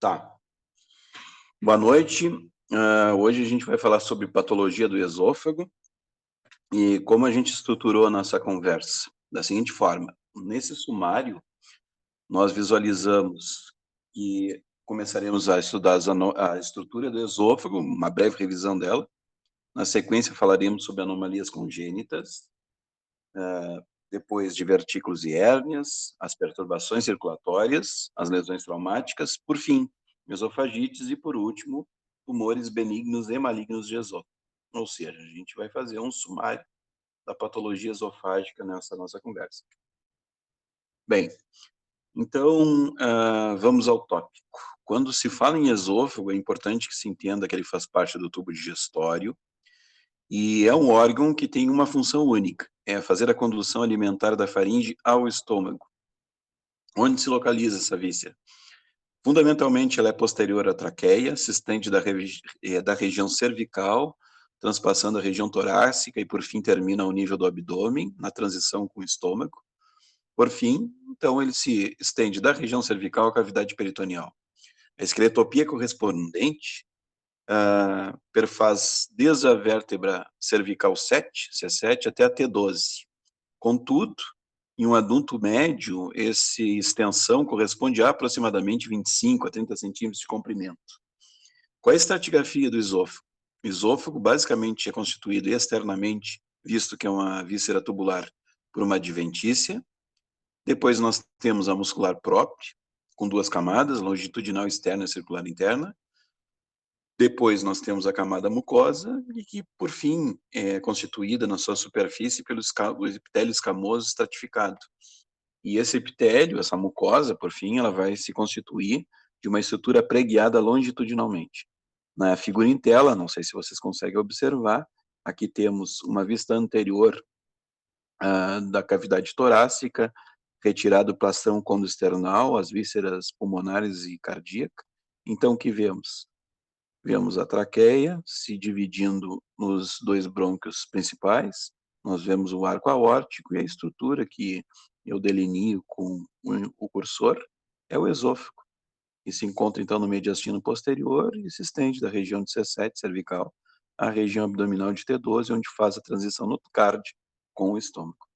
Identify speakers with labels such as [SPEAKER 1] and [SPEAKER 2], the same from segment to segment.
[SPEAKER 1] Tá. Boa noite. Hoje a gente vai falar sobre patologia do esôfago e como a gente estruturou a nossa conversa. Da seguinte forma: nesse sumário, nós visualizamos que começaremos a estudar a estrutura do esôfago, uma breve revisão dela. Na sequência, falaremos sobre anomalias congênitas, depois divertículos e hérnias, as perturbações circulatórias, as lesões traumáticas, por fim, esofagites e, por último, tumores benignos e malignos de esôfago. Ou seja, a gente vai fazer um sumário da patologia esofágica nessa nossa conversa. Bem, então, vamos ao tópico. Quando se fala em esôfago, é importante que se entenda que ele faz parte do tubo digestório e é um órgão que tem uma função única, é fazer a condução alimentar da faringe ao estômago. Onde se localiza essa víscera? Fundamentalmente, ela é posterior à traqueia, se estende da região cervical, transpassando a região torácica e, por fim, termina ao nível do abdômen, na transição com o estômago. Por fim, então, ele se estende da região cervical à cavidade peritoneal. A esqueletopia correspondente perfaz desde a vértebra cervical 7, C7, até a T12. Contudo, em um adulto médio, essa extensão corresponde a aproximadamente 25 a 30 centímetros de comprimento. Qual é a estratigrafia do esôfago? O esôfago basicamente é constituído externamente, visto que é uma víscera tubular, por uma adventícia. Depois nós temos a muscular própria, com duas camadas, longitudinal externa e circular interna. Depois nós temos a camada mucosa, e que, por fim, é constituída na sua superfície pelo epitélio escamoso estratificado. E esse epitélio, essa mucosa, por fim, ela vai se constituir de uma estrutura preguiada longitudinalmente. Na figura em tela, não sei se vocês conseguem observar, aqui temos uma vista anterior da cavidade torácica, retirado o plastrão condoesternal, as vísceras pulmonares e cardíaca. Então, o que vemos? Vemos a traqueia se dividindo nos dois brônquios principais, nós vemos o arco aórtico e a estrutura que eu delineo com o cursor é o esôfago, que se encontra então no mediastino posterior e se estende da região de C7 cervical à região abdominal de T12, onde faz a transição no cárdio com o estômago.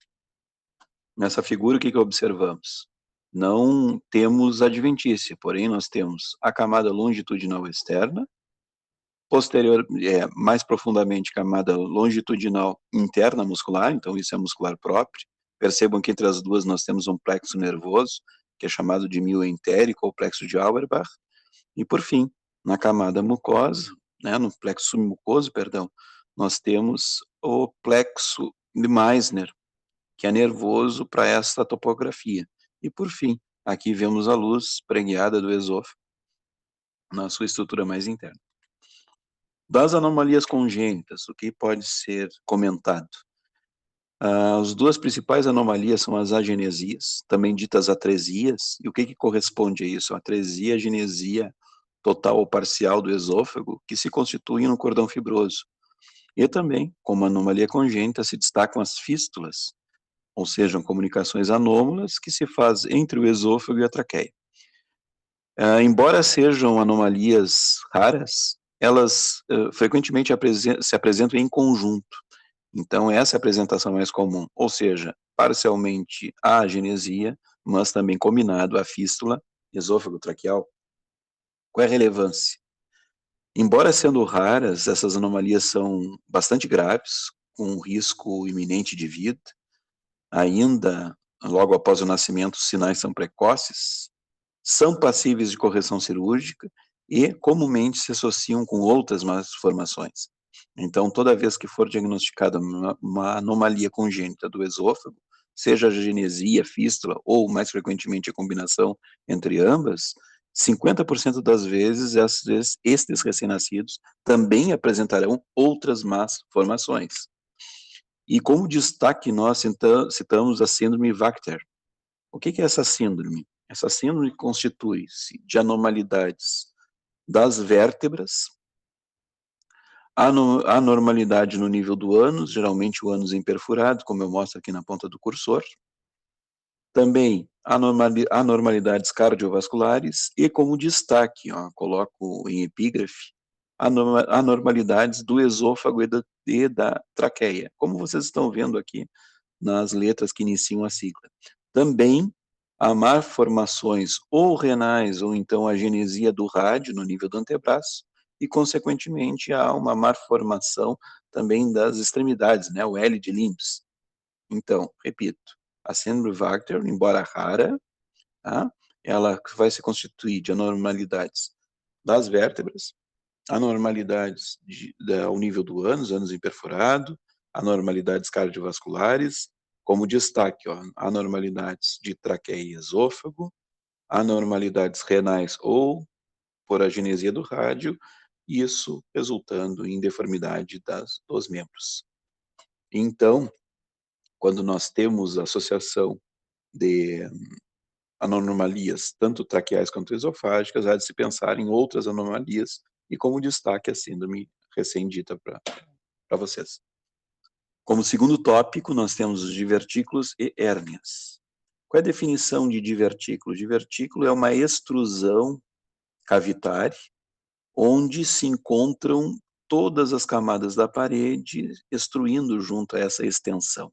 [SPEAKER 1] Nessa figura, o que observamos? Não temos adventícia, porém nós temos a camada longitudinal externa, posterior, mais profundamente, camada longitudinal interna muscular, então isso é muscular próprio. Percebam que entre as duas nós temos um plexo nervoso, que é chamado de mioentérico ou plexo de Auerbach, e por fim, na camada mucosa, no plexo submucoso, perdão, nós temos o plexo de Meissner, que é nervoso para esta topografia. E por fim, aqui vemos a luz preguiada do esôfago na sua estrutura mais interna. Das anomalias congênitas, o que pode ser comentado? As duas principais anomalias são as agenesias, também ditas atresias, e o que corresponde a isso? A atresia é a agenesia total ou parcial do esôfago, que se constitui no cordão fibroso. E também, como anomalia congênita, se destacam as fístulas, ou seja, comunicações anômalas que se faz entre o esôfago e a traqueia. Embora sejam anomalias raras, elas frequentemente se apresentam em conjunto. Então, essa é a apresentação mais comum, ou seja, parcialmente a agenesia, mas também combinado a fístula esôfago-traqueal. Qual é a relevância? Embora sendo raras, essas anomalias são bastante graves, com um risco iminente de vida. Ainda, logo após o nascimento, os sinais são precoces, são passíveis de correção cirúrgica e comumente se associam com outras malformações. Então, toda vez que for diagnosticada uma anomalia congênita do esôfago, seja a agenesia, fístula ou, mais frequentemente, a combinação entre ambas, 50% das vezes estes recém-nascidos também apresentarão outras más formações. E como destaque nós citamos a síndrome Vacter. O que é essa síndrome? Essa síndrome constitui-se de anormalidades das vértebras, anormalidade no nível do ânus, geralmente o ânus imperfurado, como eu mostro aqui na ponta do cursor. Também anormalidades cardiovasculares e, como destaque, ó, coloco em epígrafe, anormalidades do esôfago e da traqueia, como vocês estão vendo aqui nas letras que iniciam a sigla. Também há malformações ou renais ou então agenesia do rádio no nível do antebraço e, consequentemente, há uma malformação também das extremidades, né, o L de Limbs. Então, repito, a síndrome Wagner, embora rara, tá, ela vai se constituir de anormalidades das vértebras, anormalidades ao nível do ânus imperforado, anormalidades cardiovasculares, como destaque, ó, anormalidades de traqueia e esôfago, anormalidades renais ou por agenesia do rádio, isso resultando em deformidade dos membros. Então, quando nós temos associação de anomalias, tanto traqueais quanto esofágicas, há de se pensar em outras anomalias, e como destaque a síndrome recém-dita para vocês. Como segundo tópico, nós temos os divertículos e hérnias. Qual é a definição de divertículo? Divertículo é uma extrusão cavitária, onde se encontram todas as camadas da parede, extruindo junto a essa extensão.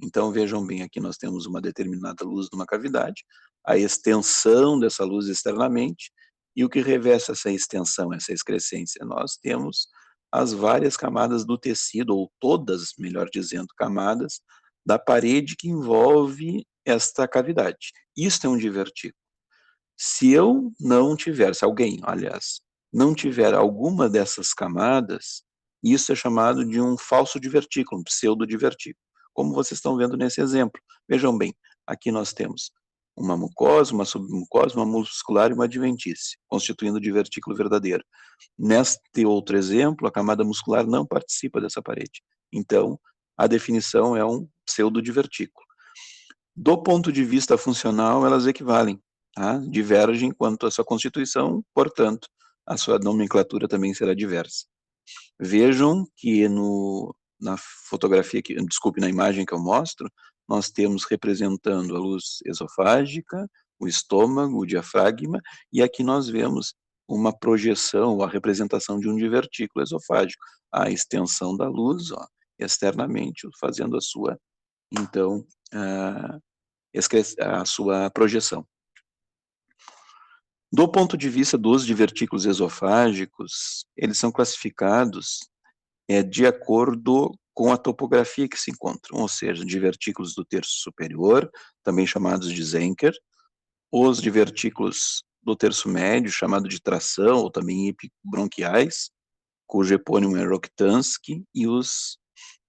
[SPEAKER 1] Então, vejam bem, aqui nós temos uma determinada luz numa cavidade, a extensão dessa luz externamente, e o que reveste essa extensão, essa excrescência? Nós temos as várias camadas do tecido, ou todas, melhor dizendo, camadas da parede que envolve esta cavidade. Isto é um divertículo. Se eu não tiver, se alguém, aliás, não tiver alguma dessas camadas, isso é chamado de um falso divertículo, um pseudodivertículo, como vocês estão vendo nesse exemplo. Vejam bem, aqui nós temos uma mucosa, uma submucosa, uma muscular e uma adventícia, constituindo o divertículo verdadeiro. Neste outro exemplo, a camada muscular não participa dessa parede. Então, a definição é um pseudodivertículo. Do ponto de vista funcional, elas equivalem, tá? Divergem quanto à sua constituição, portanto, a sua nomenclatura também será diversa. Vejam que na fotografia, desculpe, na imagem que eu mostro, nós temos representando a luz esofágica, o estômago, o diafragma, e aqui nós vemos uma projeção, a representação de um divertículo esofágico, a extensão da luz, ó, externamente, fazendo a sua, então, a sua projeção. Do ponto de vista dos divertículos esofágicos, eles são classificados de acordo com a topografia que se encontram, ou seja, divertículos do terço superior, também chamados de Zenker, os divertículos do terço médio, chamado de tração, ou também epibronquiais, cujo epônimo é Rokitansky, e os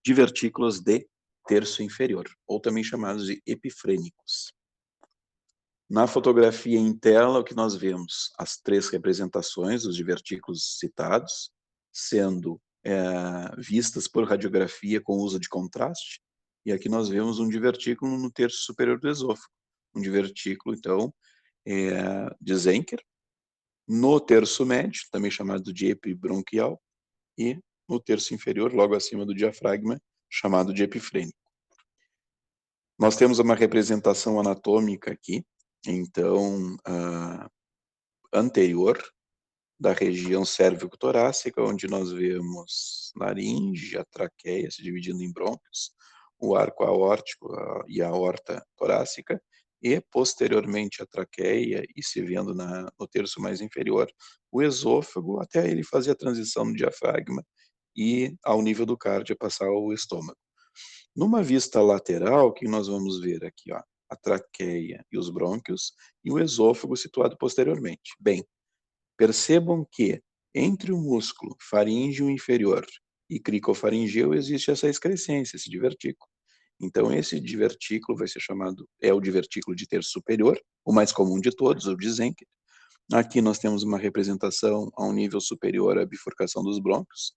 [SPEAKER 1] divertículos de terço inferior, ou também chamados de epifrênicos. Na fotografia em tela, o que nós vemos? As três representações dos divertículos citados, sendo vistas por radiografia com uso de contraste, e aqui nós vemos um divertículo no terço superior do esôfago, um divertículo, então, de Zenker, no terço médio, também chamado de epibronquial, e no terço inferior, logo acima do diafragma, chamado de epifrênico. Nós temos uma representação anatômica aqui, então, anterior, da região cérvico-torácica, onde nós vemos laringe, a traqueia se dividindo em brônquios, o arco aórtico e a aorta torácica, e posteriormente a traqueia, e se vendo no terço mais inferior, o esôfago, até ele fazer a transição no diafragma e ao nível do cardio passar ao estômago. Numa vista lateral, que nós vamos ver aqui, ó, a traqueia e os brônquios, e o esôfago situado posteriormente. Bem, percebam que entre o músculo faríngeo inferior e cricofaringeu existe essa excrescência, esse divertículo. Então, esse divertículo vai ser chamado, é o divertículo de terço superior, o mais comum de todos, o de Zenker. Aqui nós temos uma representação a um nível superior à bifurcação dos brônquios.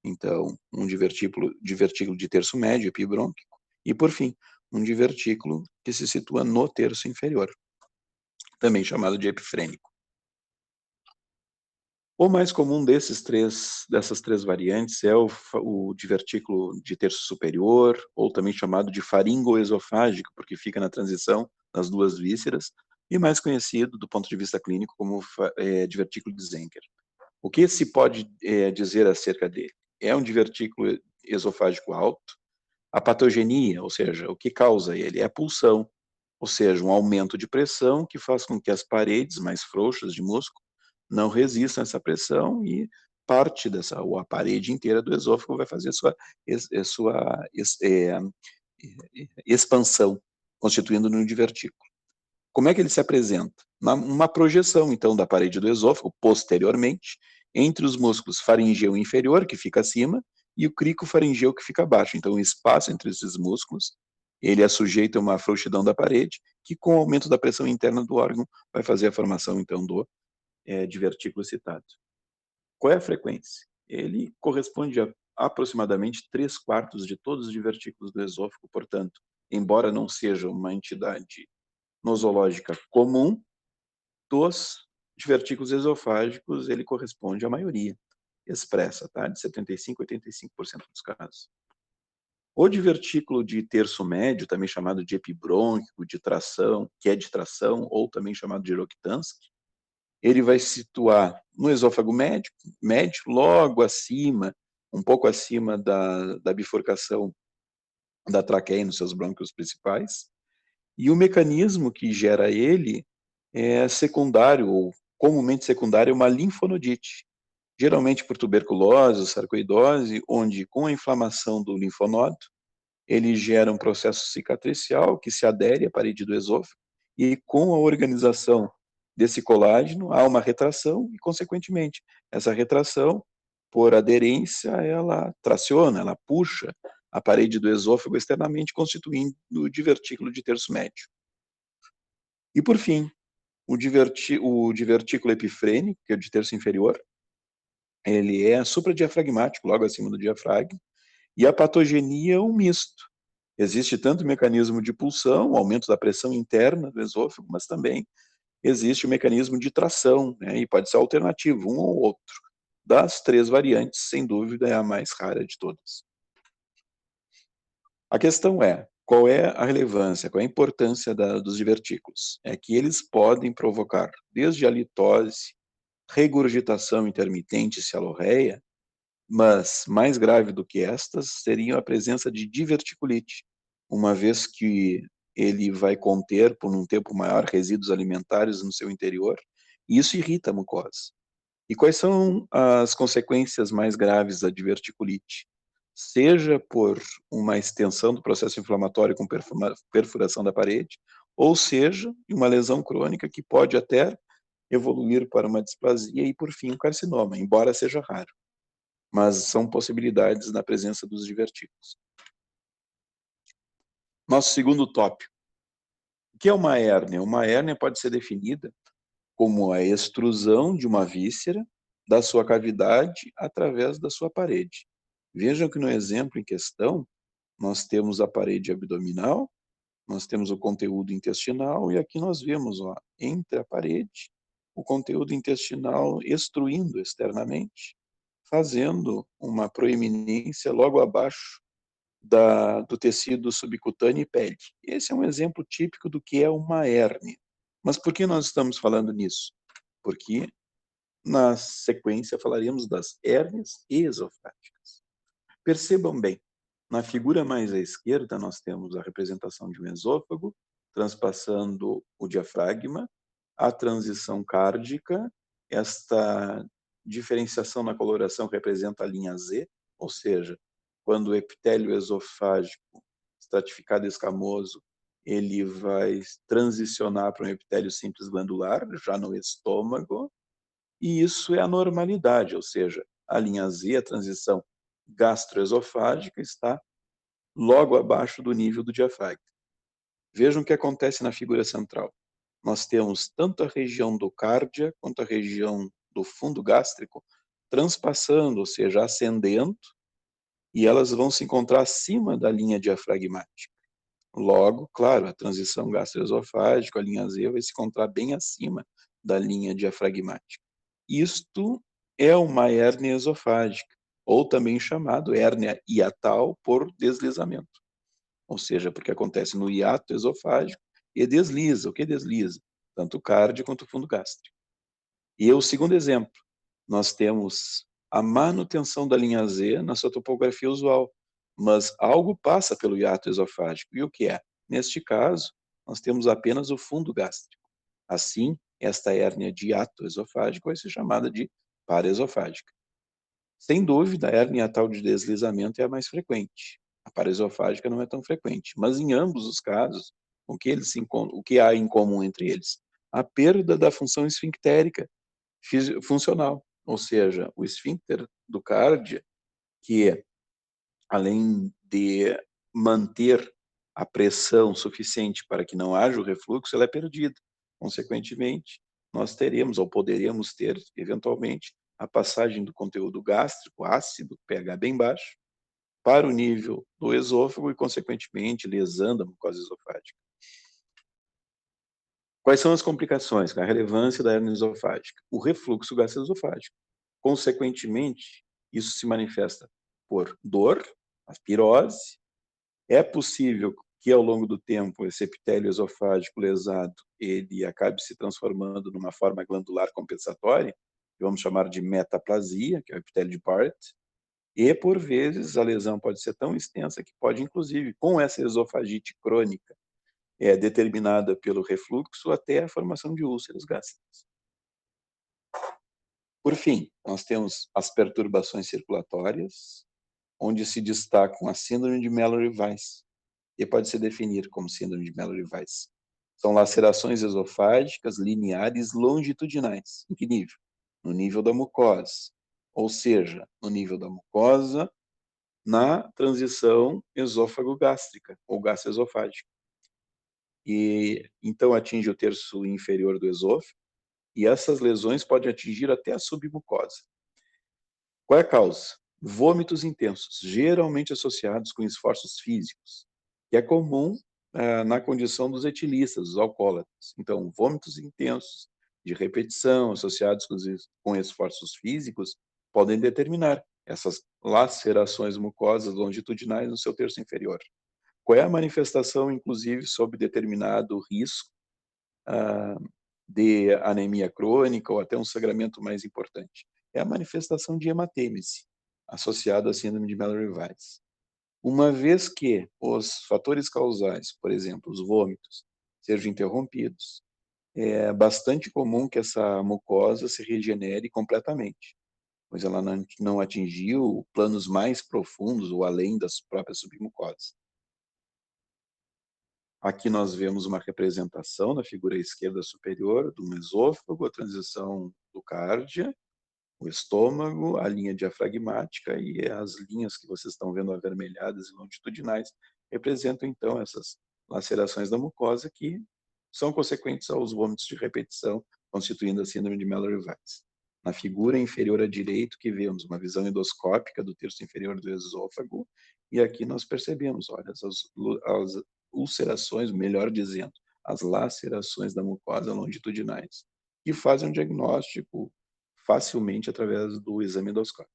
[SPEAKER 1] Então, um divertículo de terço médio, epibrônquico. E, por fim, um divertículo que se situa no terço inferior, também chamado de epifrênico. O mais comum dessas três variantes é o divertículo de terço superior, ou também chamado de faringoesofágico, porque fica na transição nas duas vísceras, e mais conhecido do ponto de vista clínico como divertículo de Zenker. O que se pode dizer acerca dele? É um divertículo esofágico alto. A patogenia, ou seja, o que causa ele, é a pulsão, ou seja, um aumento de pressão que faz com que as paredes mais frouxas de músculo não resistam a essa pressão e parte dessa, ou a parede inteira do esôfago vai fazer sua expansão, constituindo-no um divertículo. Como é que ele se apresenta? Uma projeção, então, da parede do esôfago, posteriormente, entre os músculos faringeu inferior, que fica acima, e o crico faringeu, que fica abaixo. Então, o espaço entre esses músculos, ele é sujeito a uma frouxidão da parede, que com o aumento da pressão interna do órgão, vai fazer a formação, então, do divertículo citado. Qual é a frequência? Ele corresponde a aproximadamente 3/4 de todos os divertículos do esôfago, portanto, embora não seja uma entidade nosológica comum, dos divertículos esofágicos, ele corresponde à maioria expressa, tá? De 75% a 85% dos casos. O divertículo de terço médio, também chamado de epibrônquico, de tração, que é de tração, ou também chamado de Rokitansky, ele vai se situar no esôfago médio, logo acima, um pouco acima da bifurcação da traqueia nos seus brônquios principais, e o mecanismo que gera ele é secundário, ou comumente secundário, é uma linfonodite, geralmente por tuberculose ou sarcoidose, onde com a inflamação do linfonodo, ele gera um processo cicatricial que se adere à parede do esôfago, e com a organização desse colágeno, há uma retração e, consequentemente, essa retração, por aderência, ela traciona, ela puxa a parede do esôfago externamente, constituindo o divertículo de terço médio. E, por fim, o divertículo epifrênico, que é o de terço inferior, ele é supradiafragmático, logo acima do diafragma, e a patogenia é um misto. Existe tanto o mecanismo de pulsão, o aumento da pressão interna do esôfago, mas também existe o mecanismo de tração, né, e pode ser alternativo, um ou outro. Das três variantes, sem dúvida, é a mais rara de todas. A questão é, qual é a relevância, qual é a importância dos divertículos? É que eles podem provocar desde a litose, regurgitação intermitente e cialorreia, mas mais grave do que estas seria a presença de diverticulite, uma vez que ele vai conter por um tempo maior resíduos alimentares no seu interior, e isso irrita a mucosa. E quais são as consequências mais graves da diverticulite? Seja por uma extensão do processo inflamatório com perfuração da parede, ou seja, uma lesão crônica que pode até evoluir para uma displasia e, por fim, um carcinoma, embora seja raro. Mas são possibilidades na presença dos divertículos. Nosso segundo tópico. O que é uma hérnia? Uma hérnia pode ser definida como a extrusão de uma víscera da sua cavidade através da sua parede. Vejam que no exemplo em questão, nós temos a parede abdominal, nós temos o conteúdo intestinal, e aqui nós vemos, ó, entre a parede, o conteúdo intestinal extruindo externamente, fazendo uma proeminência logo abaixo do tecido subcutâneo e pele. Esse é um exemplo típico do que é uma hérnia. Mas por que nós estamos falando nisso? Porque na sequência falaremos das hérnias esofágicas. Percebam bem, na figura mais à esquerda nós temos a representação de um esôfago transpassando o diafragma, a transição cárdica, esta diferenciação na coloração representa a linha Z, ou seja, quando o epitélio esofágico estratificado escamoso, ele vai transicionar para um epitélio simples glandular, já no estômago, e isso é a normalidade, ou seja, a linha Z, a transição gastroesofágica, está logo abaixo do nível do diafragma. Vejam o que acontece na figura central. Nós temos tanto a região do cárdia quanto a região do fundo gástrico transpassando, ou seja, ascendendo, e elas vão se encontrar acima da linha diafragmática. Logo, claro, a transição gastroesofágica, a linha Z, vai se encontrar bem acima da linha diafragmática. Isto é uma hérnia esofágica, ou também chamado hérnia hiatal por deslizamento. Ou seja, porque acontece no hiato esofágico e desliza. O que desliza? Tanto o cardio quanto o fundo gástrico. E o segundo exemplo, nós temos a manutenção da linha Z na sua topografia usual, mas algo passa pelo hiato esofágico. E o que é? Neste caso, nós temos apenas o fundo gástrico. Assim, esta hérnia de hiato esofágico vai ser chamada de paraesofágica. Sem dúvida, a hérnia hiatal de deslizamento é a mais frequente. A paraesofágica não é tão frequente, mas em ambos os casos, o que há em comum entre eles? A perda da função esfinctérica funcional, ou seja, o esfíncter do cardia, que além de manter a pressão suficiente para que não haja o refluxo, ela é perdida. Consequentemente, nós teremos ou poderíamos ter, eventualmente, a passagem do conteúdo gástrico ácido, pH bem baixo, para o nível do esôfago e, consequentemente, lesando a mucosa esofágica. Quais são as complicações? A relevância da hernia esofágica? O refluxo gastroesofágico. Consequentemente, isso se manifesta por dor, a pirose. É possível que, ao longo do tempo, esse epitélio esofágico lesado, ele acabe se transformando numa forma glandular compensatória, que vamos chamar de metaplasia, que é o epitélio de Barrett, e, por vezes, a lesão pode ser tão extensa que pode, inclusive, com essa esofagite crônica, determinada pelo refluxo, até a formação de úlceras gástricas. Por fim, nós temos as perturbações circulatórias, onde se destacam a síndrome de Mallory-Weiss, e pode se definir como síndrome de Mallory-Weiss. São lacerações esofágicas lineares longitudinais. Em que nível? No nível da mucosa, ou seja, no nível da mucosa na transição esôfago-gástrica ou gastroesofágica. E então atinge o terço inferior do esôfago, e essas lesões podem atingir até a submucosa. Qual é a causa? Vômitos intensos, geralmente associados com esforços físicos, que é comum na condição dos etilistas, dos alcoólatras. Então, vômitos intensos de repetição associados com esforços físicos podem determinar essas lacerações mucosas longitudinais no seu terço inferior. Qual é a manifestação, inclusive, sob determinado risco de anemia crônica ou até um sangramento mais importante? É a manifestação de hematêmese, associada à síndrome de Mallory-Weiss. Uma vez que os fatores causais, por exemplo, os vômitos, sejam interrompidos, é bastante comum que essa mucosa se regenere completamente, pois ela não atingiu planos mais profundos ou além das próprias submucosas. Aqui nós vemos uma representação na figura esquerda superior do esôfago, a transição do cárdia, o estômago, a linha diafragmática e as linhas que vocês estão vendo avermelhadas e longitudinais representam então essas lacerações da mucosa que são consequentes aos vômitos de repetição, constituindo a síndrome de Mallory-Weiss. Na figura inferior à direita, que vemos uma visão endoscópica do terço inferior do esôfago, e aqui nós percebemos, olha, as ulcerações, melhor dizendo, as lacerações da mucosa longitudinais, que fazem um diagnóstico facilmente através do exame endoscópico.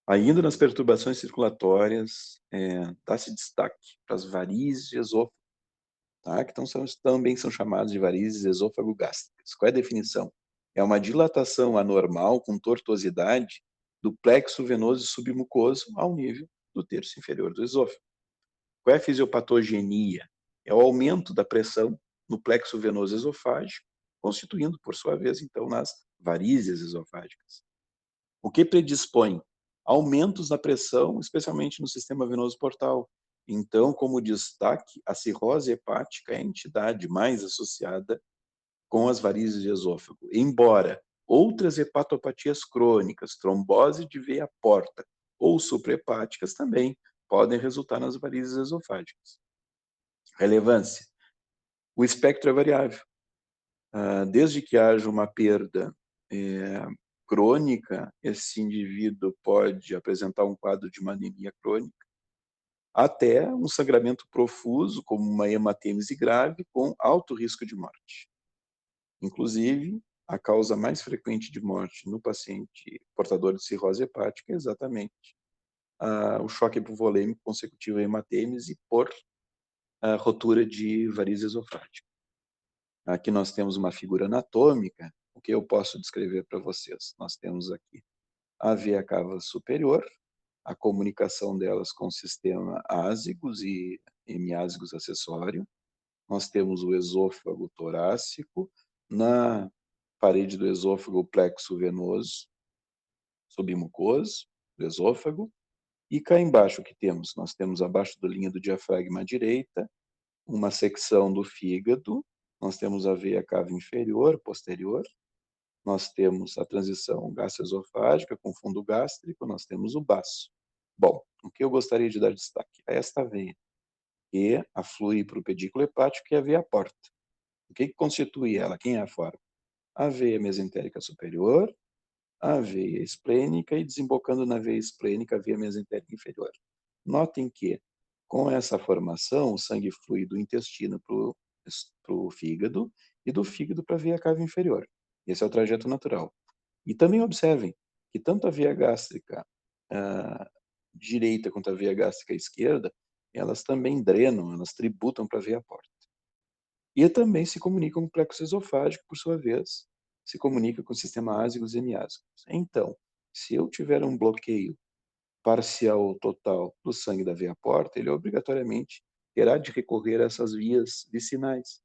[SPEAKER 1] Ainda nas perturbações circulatórias, dá-se destaque para as varizes de esôfago, tá? Que também são chamadas de varizes esôfago-gástricas. Qual é a definição? É uma dilatação anormal com tortuosidade do plexo venoso submucoso ao nível do terço inferior do esôfago. Qual é a fisiopatogenia? É o aumento da pressão no plexo venoso esofágico, constituindo, por sua vez, então, nas varizes esofágicas. O que predispõe? Aumentos na pressão, especialmente no sistema venoso portal. Então, como destaque, a cirrose hepática é a entidade mais associada com as varizes de esôfago, embora outras hepatopatias crônicas, trombose de veia porta ou suprahepáticas também podem resultar nas varizes esofágicas. Relevância. O espectro é variável. Desde que haja uma perda crônica, esse indivíduo pode apresentar um quadro de uma anemia crônica, até um sangramento profuso, como uma hematêmese grave, com alto risco de morte. Inclusive, a causa mais frequente de morte no paciente portador de cirrose hepática é exatamente o choque hipovolêmico consecutivo à hematêmese por a rotura de varizes esofágica. Aqui nós temos uma figura anatômica, o que eu posso descrever para vocês. Nós temos aqui a veia cava superior, a comunicação delas com o sistema ázigos e hemiázigos acessório. Nós temos o esôfago torácico, na parede do esôfago o plexo venoso, submucoso do esôfago, e cá embaixo o que temos? Nós temos abaixo da linha do diafragma à direita, uma secção do fígado, nós temos a veia cava inferior, posterior, nós temos a transição gastroesofágica com fundo gástrico, nós temos o baço. Bom, o que eu gostaria de dar destaque a esta veia, que aflui para o pedículo hepático, que é a veia porta. O que constitui ela? Quem é a forma? A veia mesentérica superior, a veia esplênica e desembocando na veia esplênica, a veia mesentérica inferior. Notem que, com essa formação, o sangue flui do intestino para o fígado e do fígado para a veia cava inferior. Esse é o trajeto natural. E também observem que tanto a veia gástrica direita quanto a veia gástrica esquerda, elas também drenam, elas tributam para a veia porta. E também se comunicam com o plexo esofágico, por sua vez, se comunica com o sistema ázigos e hemiázigos. Então, se eu tiver um bloqueio parcial ou total do sangue da veia porta, ele obrigatoriamente terá de recorrer a essas vias vicinais.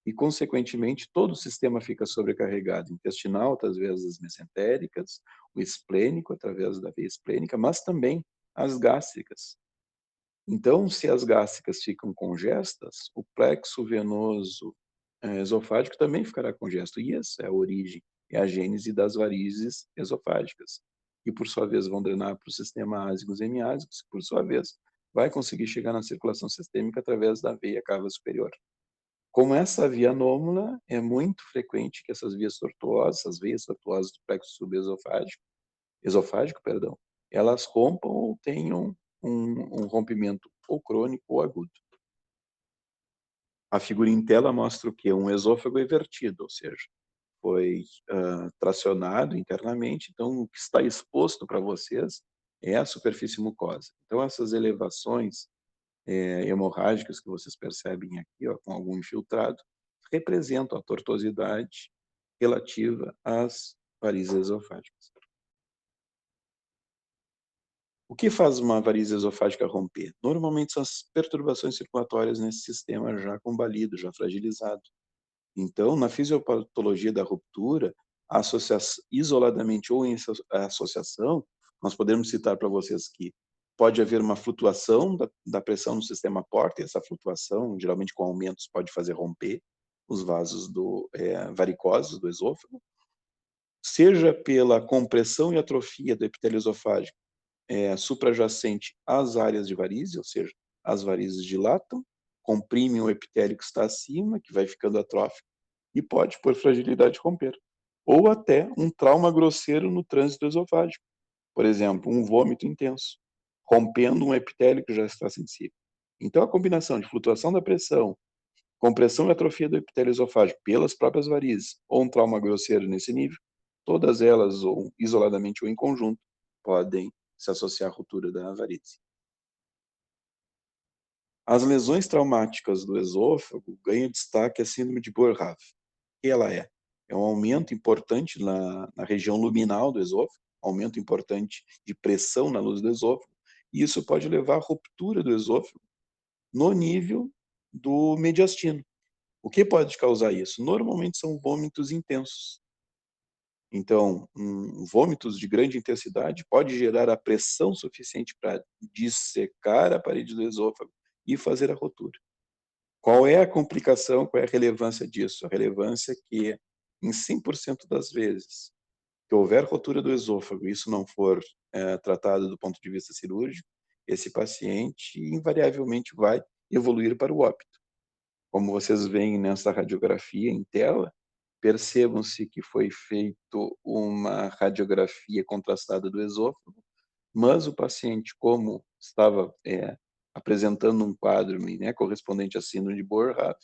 [SPEAKER 1] E, consequentemente, todo o sistema fica sobrecarregado, intestinal, através das mesentéricas, o esplênico, através da veia esplênica, mas também as gástricas. Então, se as gástricas ficam congestas, o plexo venoso esofágico também ficará congesto. E essa é a origem, é a gênese das varizes esofágicas, que por sua vez vão drenar para o sistema ázigos e hemiázigos, que por sua vez vai conseguir chegar na circulação sistêmica através da veia cava superior. Como essa via anômala, é muito frequente que essas veias tortuosas do plexo esofágico, elas rompam ou tenham um rompimento ou crônico ou agudo. A figura em tela mostra o quê? Um esôfago invertido, ou seja, foi tracionado internamente, então o que está exposto para vocês é a superfície mucosa. Então essas elevações hemorrágicas que vocês percebem aqui, ó, com algum infiltrado, representam a tortuosidade relativa às varizes esofágicas. O que faz uma varize esofágica romper? Normalmente são as perturbações circulatórias nesse sistema já combalido, já fragilizado. Então, na fisiopatologia da ruptura, isoladamente ou em associação, nós podemos citar para vocês que pode haver uma flutuação da pressão no sistema porta, e essa flutuação, geralmente com aumentos, pode fazer romper os vasos varicosos do esôfago, seja pela compressão e atrofia do epitélio esofágico suprajacente às áreas de varize, ou seja, as varizes dilatam, comprimem o epitélio que está acima, que vai ficando atrófico, e pode, por fragilidade, romper. Ou até um trauma grosseiro no trânsito esofágico. Por exemplo, um vômito intenso, rompendo um epitélio que já está sensível. Então, a combinação de flutuação da pressão, compressão e atrofia do epitélio esofágico pelas próprias varizes, ou um trauma grosseiro nesse nível, todas elas, ou isoladamente ou em conjunto, podem se associar à ruptura da varize. As lesões traumáticas do esôfago ganham destaque a síndrome de Boerhaave. O que ela é? É um aumento importante na região luminal do esôfago, aumento importante de pressão na luz do esôfago, e isso pode levar à ruptura do esôfago no nível do mediastino. O que pode causar isso? Normalmente são vômitos intensos. Então, vômitos de grande intensidade pode gerar a pressão suficiente para dissecar a parede do esôfago e fazer a rotura. Qual é a complicação, qual é a relevância disso? A relevância é que, em 100% das vezes que houver rotura do esôfago e isso não for tratado do ponto de vista cirúrgico, esse paciente invariavelmente vai evoluir para o óbito. Como vocês veem nessa radiografia em tela, percebam-se que foi feito uma radiografia contrastada do esôfago, mas o paciente, como estava apresentando um quadro correspondente à síndrome de Boerhaave,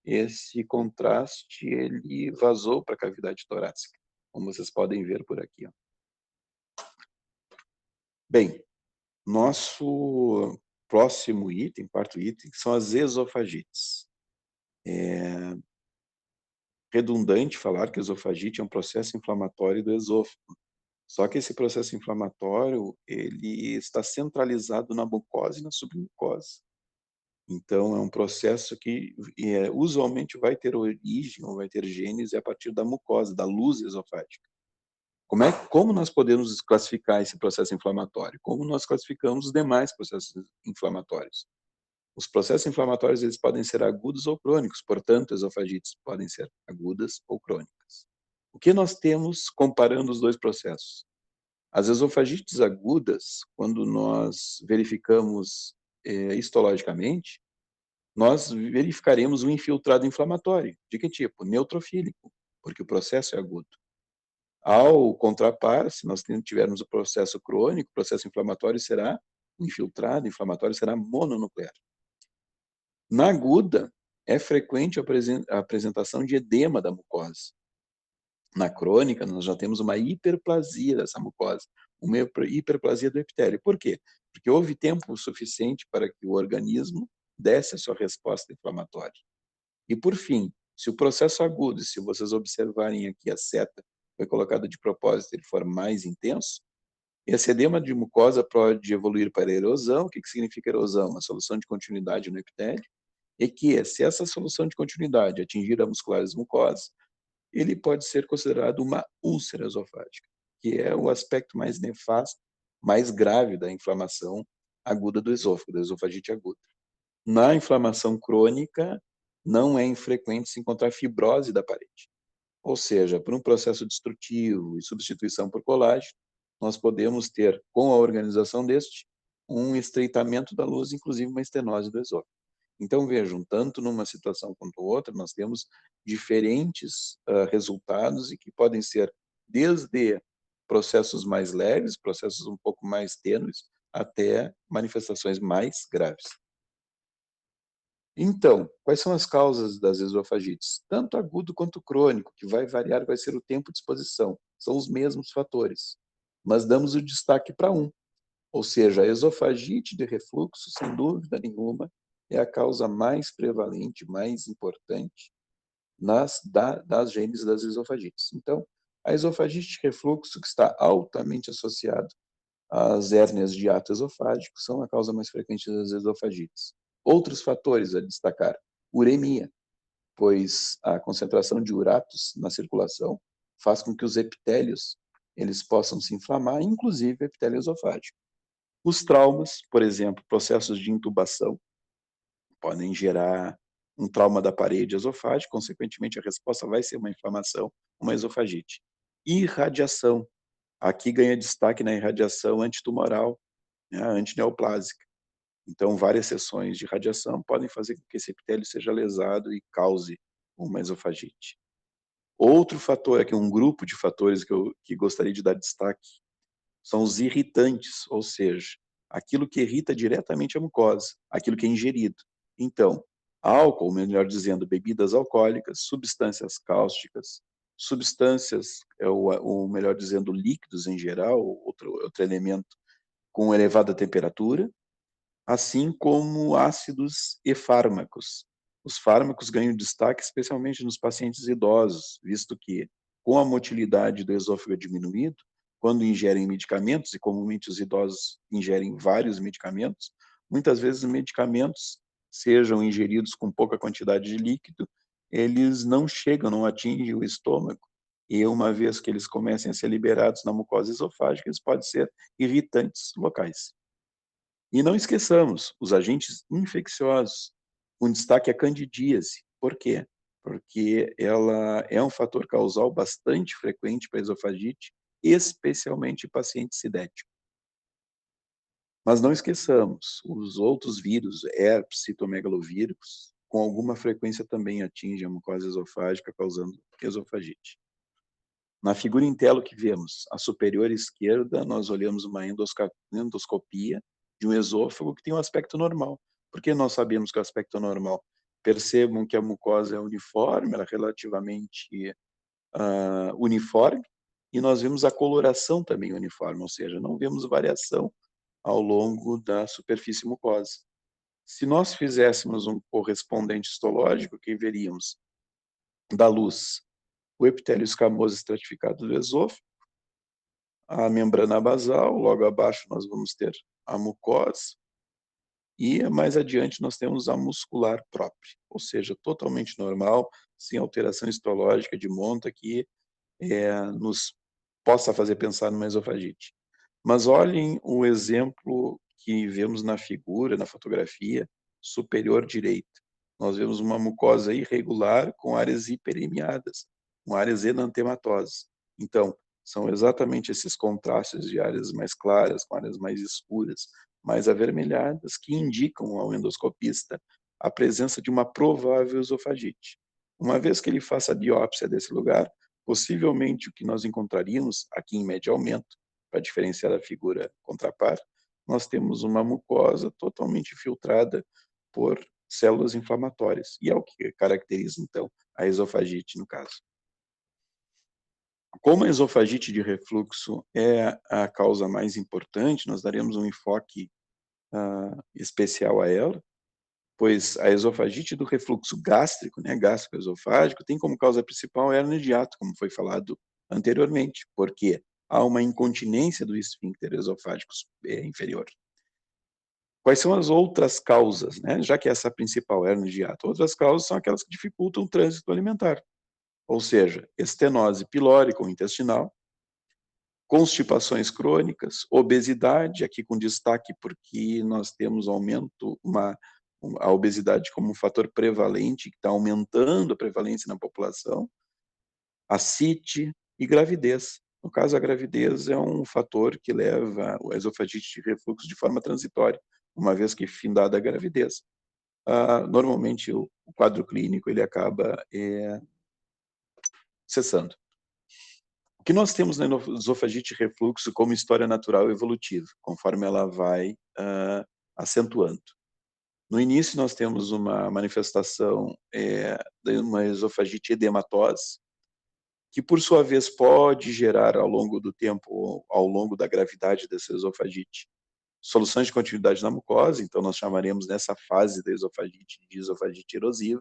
[SPEAKER 1] esse contraste ele vazou para a cavidade torácica, como vocês podem ver por aqui. Ó. Bem, nosso próximo item, quarto item, que são as esofagites. É redundante falar que a esofagite é um processo inflamatório do esôfago. Só que esse processo inflamatório, ele está centralizado na mucosa e na submucosa. Então é um processo que usualmente vai ter origem ou vai ter gênese a partir da mucosa, da luz esofágica. Como nós podemos classificar esse processo inflamatório? Como nós classificamos os demais processos inflamatórios? Os processos inflamatórios, eles podem ser agudos ou crônicos, portanto, esofagites podem ser agudas ou crônicas. O que nós temos comparando os dois processos? As esofagites agudas, quando nós verificamos histologicamente, nós verificaremos um infiltrado inflamatório. De que tipo? Neutrofílico, porque o processo é agudo. Ao contrapar, se nós tivermos o processo crônico, o processo inflamatório será infiltrado, inflamatório será mononuclear. Na aguda, é frequente a apresentação de edema da mucosa. Na crônica, nós já temos uma hiperplasia dessa mucosa, uma hiperplasia do epitélio. Por quê? Porque houve tempo suficiente para que o organismo desse a sua resposta inflamatória. E, por fim, se o processo agudo, se vocês observarem aqui a seta foi colocada de propósito, ele for mais intenso, esse edema de mucosa pode evoluir para erosão. O que significa erosão? Uma solução de continuidade no epitélio, e que, se essa solução de continuidade atingir a musculares mucosas, ele pode ser considerado uma úlcera esofágica, que é o aspecto mais nefasto, mais grave da inflamação aguda do esôfago, da esofagite aguda. Na inflamação crônica, não é infrequente se encontrar fibrose da parede. Ou seja, por um processo destrutivo e substituição por colágeno, nós podemos ter, com a organização deste, um estreitamento da luz, inclusive uma estenose do esôfago. Então, vejam, tanto numa situação quanto outra, nós temos diferentes resultados e que podem ser desde processos mais leves, processos um pouco mais tênues, até manifestações mais graves. Então, quais são as causas das esofagites? Tanto agudo quanto crônico, que vai variar, vai ser o tempo de exposição. São os mesmos fatores, mas damos o destaque para um. Ou seja, a esofagite de refluxo, sem dúvida nenhuma, é a causa mais prevalente, mais importante das gêneses das esofagites. Então, a esofagite de refluxo, que está altamente associada às hérnias de hiato esofágico, são a causa mais frequente das esofagites. Outros fatores a destacar: uremia, pois a concentração de uratos na circulação faz com que os epitélios eles possam se inflamar, inclusive o epitélio esofágico. Os traumas, por exemplo, processos de intubação, podem gerar um trauma da parede esofágica, consequentemente a resposta vai ser uma inflamação, uma esofagite. Irradiação, aqui ganha destaque na irradiação antitumoral, né, antineoplásica. Então, várias sessões de radiação podem fazer com que esse epitélio seja lesado e cause uma esofagite. Outro fator, aqui um grupo de fatores que gostaria de dar destaque, são os irritantes, ou seja, aquilo que irrita diretamente a mucosa, aquilo que é ingerido. Então, álcool, melhor dizendo, bebidas alcoólicas, substâncias cáusticas, substâncias, ou melhor dizendo, líquidos em geral, outro elemento com elevada temperatura, assim como ácidos e fármacos. Os fármacos ganham destaque especialmente nos pacientes idosos, visto que, com a motilidade do esôfago diminuído, quando ingerem medicamentos, e comumente os idosos ingerem vários medicamentos, muitas vezes os medicamentos, sejam ingeridos com pouca quantidade de líquido, eles não chegam, não atingem o estômago, e uma vez que eles comecem a ser liberados na mucosa esofágica, eles podem ser irritantes locais. E não esqueçamos os agentes infecciosos, com destaque a candidíase. Por quê? Porque ela é um fator causal bastante frequente para a esofagite, especialmente em paciente sidético. Mas não esqueçamos, os outros vírus, herpes, citomegalovírus, com alguma frequência também atingem a mucosa esofágica, causando esofagite. Na figura em tela que vemos, à superior esquerda, nós olhamos uma endoscopia de um esôfago que tem um aspecto normal. Por que nós sabemos que é o aspecto normal? Percebam que a mucosa é uniforme, ela é relativamente uniforme, e nós vemos a coloração também uniforme, ou seja, não vemos variação ao longo da superfície mucosa. Se nós fizéssemos um correspondente histológico, que veríamos da luz o epitélio escamoso estratificado do esôfago, a membrana basal, logo abaixo nós vamos ter a mucosa, e mais adiante nós temos a muscular própria, ou seja, totalmente normal, sem alteração histológica de monta que nos possa fazer pensar numa esofagite. Mas olhem o exemplo que vemos na figura, na fotografia superior direita. Nós vemos uma mucosa irregular com áreas hiperemiadas, com áreas enantematosas. Então, são exatamente esses contrastes de áreas mais claras com áreas mais escuras, mais avermelhadas, que indicam ao endoscopista a presença de uma provável esofagite. Uma vez que ele faça a biópsia desse lugar, possivelmente o que nós encontraríamos aqui em médio aumento, para diferenciar da figura contrapar, nós temos uma mucosa totalmente filtrada por células inflamatórias, e é o que caracteriza, então, a esofagite no caso. Como a esofagite de refluxo é a causa mais importante, nós daremos um enfoque especial a ela, pois a esofagite do refluxo gástrico, né, gástrico-esofágico, tem como causa principal a hernia de hiato, como foi falado anteriormente, porque há uma incontinência do esfíncter esofágico inferior. Quais são as outras causas, né? Já que essa é a principal hernia de hiato, outras causas são aquelas que dificultam o trânsito alimentar, ou seja, estenose pilórica ou intestinal, constipações crônicas, obesidade, aqui com destaque porque nós temos aumento, a obesidade como um fator prevalente, que está aumentando a prevalência na população, ascite e gravidez. No caso, a gravidez é um fator que leva a esofagite de refluxo de forma transitória, uma vez que findada a gravidez. Normalmente, o quadro clínico ele acaba cessando. O que nós temos na esofagite refluxo como história natural e evolutiva, conforme ela vai acentuando. No início, nós temos uma manifestação de uma esofagite edematosa, que por sua vez pode gerar ao longo do tempo, ao longo da gravidade dessa esofagite, soluções de continuidade na mucosa, então nós chamaremos nessa fase da esofagite de esofagite erosiva,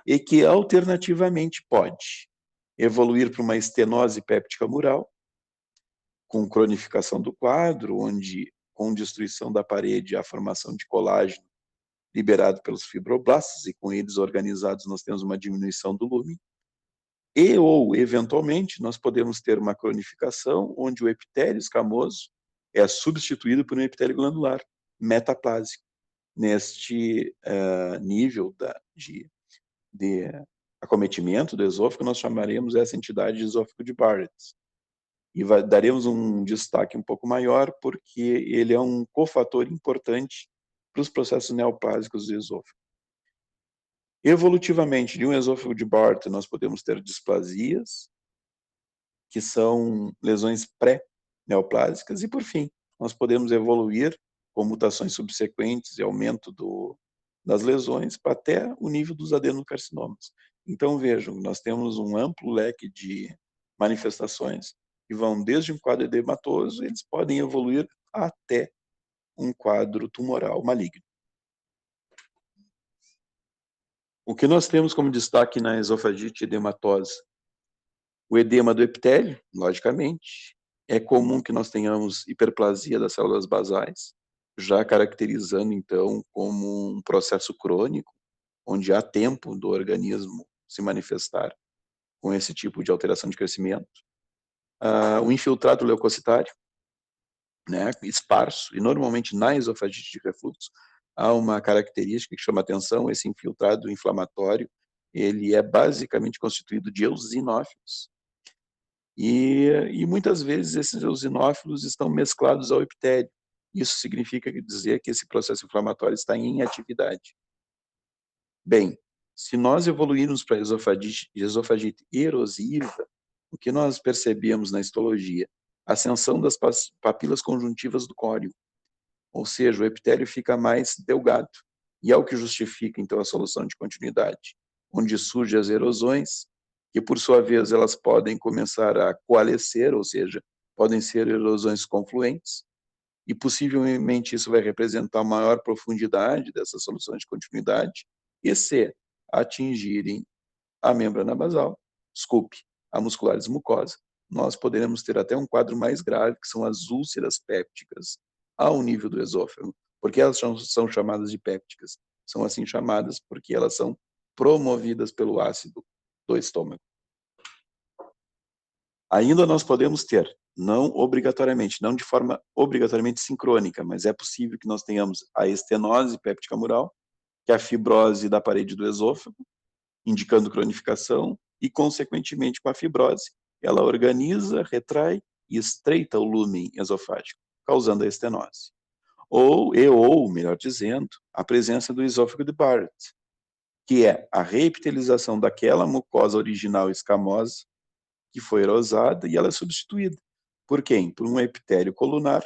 [SPEAKER 1] e que alternativamente pode evoluir para uma estenose péptica mural, com cronificação do quadro, onde com destruição da parede há formação de colágeno liberado pelos fibroblastos, e com eles organizados nós temos uma diminuição do lumen, e ou, eventualmente, nós podemos ter uma cronificação onde o epitélio escamoso é substituído por um epitélio glandular metaplásico. Neste nível de acometimento do esôfago, nós chamaremos essa entidade de esôfago de Barrett. E daremos um destaque um pouco maior porque ele é um cofator importante para os processos neoplásicos do esôfago. Evolutivamente, de um esôfago de Barrett, nós podemos ter displasias, que são lesões pré-neoplásicas, e por fim, nós podemos evoluir com mutações subsequentes e aumento das lesões para até o nível dos adenocarcinomas. Então vejam, nós temos um amplo leque de manifestações que vão desde um quadro edematoso, eles podem evoluir até um quadro tumoral maligno. O que nós temos como destaque na esofagite edematosa? O edema do epitélio, logicamente. É comum que nós tenhamos hiperplasia das células basais, já caracterizando, então, como um processo crônico, onde há tempo do organismo se manifestar com esse tipo de alteração de crescimento. O infiltrado leucocitário, né, esparso, e normalmente na esofagite de refluxo há uma característica que chama atenção: esse infiltrado inflamatório, ele é basicamente constituído de eosinófilos, e muitas vezes esses eosinófilos estão mesclados ao epitélio. Isso significa dizer que esse processo inflamatório está em atividade. Bem, se nós evoluirmos para a esofagite erosiva, o que nós percebemos na histologia? Ascensão das papilas conjuntivas do córeo, ou seja, o epitélio fica mais delgado, e é o que justifica, então, a solução de continuidade, onde surgem as erosões, que, por sua vez, elas podem começar a coalescer, ou seja, podem ser erosões confluentes, e possivelmente isso vai representar maior profundidade dessas soluções de continuidade, e se atingirem a membrana basal, a musculares mucosa, nós poderemos ter até um quadro mais grave, que são as úlceras pépticas ao nível do esôfago. Por que elas são chamadas de pépticas? São assim chamadas porque elas são promovidas pelo ácido do estômago. Ainda nós podemos ter, não obrigatoriamente, não de forma obrigatoriamente sincrônica, mas é possível que nós tenhamos a estenose péptica mural, que é a fibrose da parede do esôfago, indicando cronificação, e, consequentemente, com a fibrose, ela organiza, retrai e estreita o lúmen esofágico, causando a estenose. Ou, melhor dizendo, a presença do esôfago de Barrett, que é a reepitelização daquela mucosa original escamosa, que foi erosada, e ela é substituída. Por quem? Por um epitélio colunar,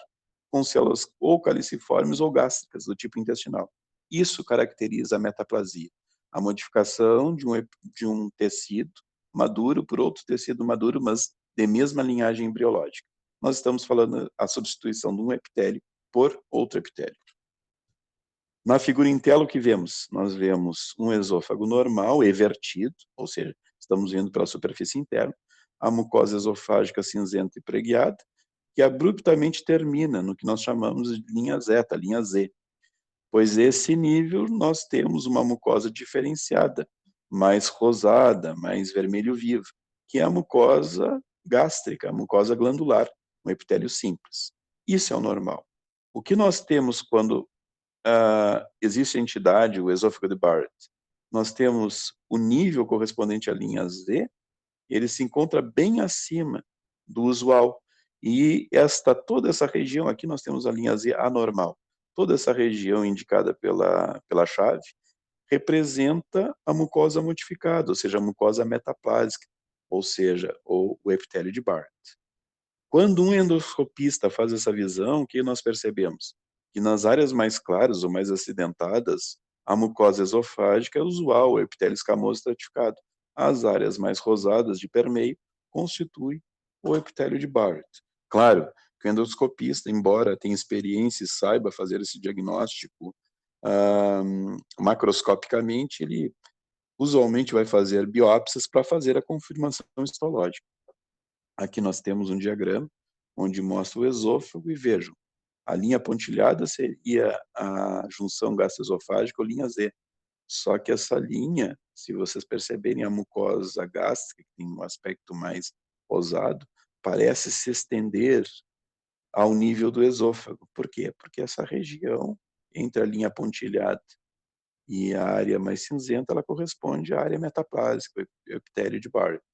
[SPEAKER 1] com células ou caliciformes ou gástricas, do tipo intestinal. Isso caracteriza a metaplasia, a modificação de um tecido maduro por outro tecido maduro, mas de mesma linhagem embriológica. Nós estamos falando a substituição de um epitélio por outro epitélio. Na figura em tela, o que vemos? Nós vemos um esôfago normal, evertido, ou seja, estamos vendo pela superfície interna, a mucosa esofágica cinzenta e preguiada, que abruptamente termina no que nós chamamos de linha zeta, linha Z, pois esse nível nós temos uma mucosa diferenciada, mais rosada, mais vermelho vivo, que é a mucosa gástrica, a mucosa glandular, um epitélio simples. Isso é o normal. O que nós temos quando existe a entidade, o esôfago de Barrett? Nós temos o nível correspondente à linha Z, ele se encontra bem acima do usual. E toda essa região aqui, nós temos a linha Z anormal. Toda essa região indicada pela chave representa a mucosa modificada, ou seja, a mucosa metaplásica, ou seja, o epitélio de Barrett. Quando um endoscopista faz essa visão, o que nós percebemos? Que nas áreas mais claras ou mais acidentadas, a mucosa esofágica é usual, o epitélio escamoso estratificado. As áreas mais rosadas de permeio constituem o epitélio de Barrett. Claro que o endoscopista, embora tenha experiência e saiba fazer esse diagnóstico macroscopicamente, ele usualmente vai fazer biópsias para fazer a confirmação histológica. Aqui nós temos um diagrama onde mostra o esôfago e vejam, a linha pontilhada seria a junção gastroesofágica ou linha Z. Só que essa linha, se vocês perceberem a mucosa gástrica, que tem um aspecto mais rosado, parece se estender ao nível do esôfago. Por quê? Porque essa região entre a linha pontilhada e a área mais cinzenta, ela corresponde à área metaplásica, o epitélio de Barrett.